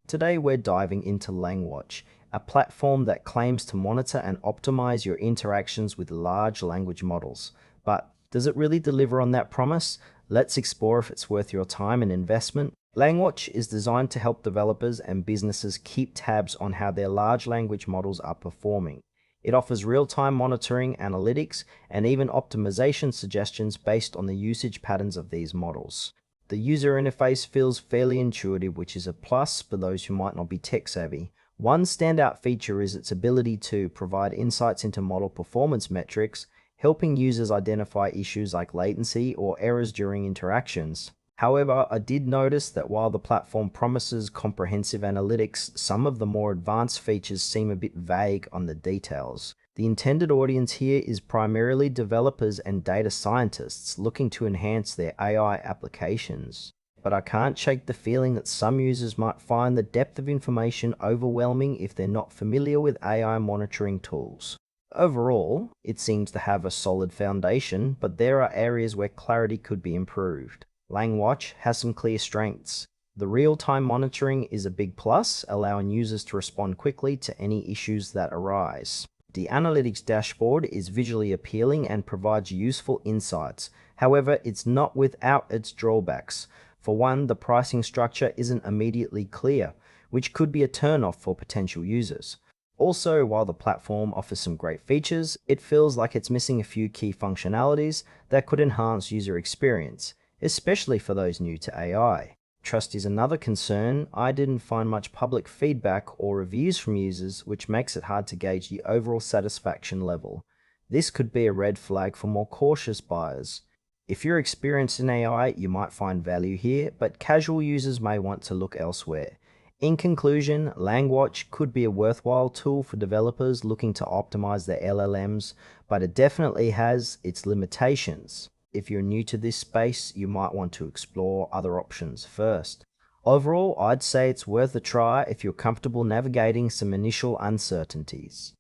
Today we're diving into LangWatch, a platform that claims to monitor and optimize your interactions with large language models. But does it really deliver on that promise? Let's explore if it's worth your time and investment. LangWatch is designed to help developers and businesses keep tabs on how their large language models are performing. It offers real-time monitoring, analytics, and even optimization suggestions based on the usage patterns of these models. The user interface feels fairly intuitive, which is a plus for those who might not be tech-savvy. One standout feature is its ability to provide insights into model performance metrics, helping users identify issues like latency or errors during interactions. However, I did notice that while the platform promises comprehensive analytics, some of the more advanced features seem a bit vague on the details. The intended audience here is primarily developers and data scientists looking to enhance their AI applications. But I can't shake the feeling that some users might find the depth of information overwhelming if they're not familiar with AI monitoring tools. Overall, it seems to have a solid foundation, but there are areas where clarity could be improved. LangWatch has some clear strengths. The real-time monitoring is a big plus, allowing users to respond quickly to any issues that arise. The analytics dashboard is visually appealing and provides useful insights. However, it's not without its drawbacks. For one, the pricing structure isn't immediately clear, which could be a turn-off for potential users. Also, while the platform offers some great features, it feels like it's missing a few key functionalities that could enhance user experience, especially for those new to AI. Trust is another concern. I didn't find much public feedback or reviews from users, which makes it hard to gauge the overall satisfaction level. This could be a red flag for more cautious buyers. If you're experienced in AI, you might find value here, but casual users may want to look elsewhere. In conclusion, LangWatch could be a worthwhile tool for developers looking to optimize their LLMs, but it definitely has its limitations. If you're new to this space, you might want to explore other options first. Overall, I'd say it's worth a try if you're comfortable navigating some initial uncertainties.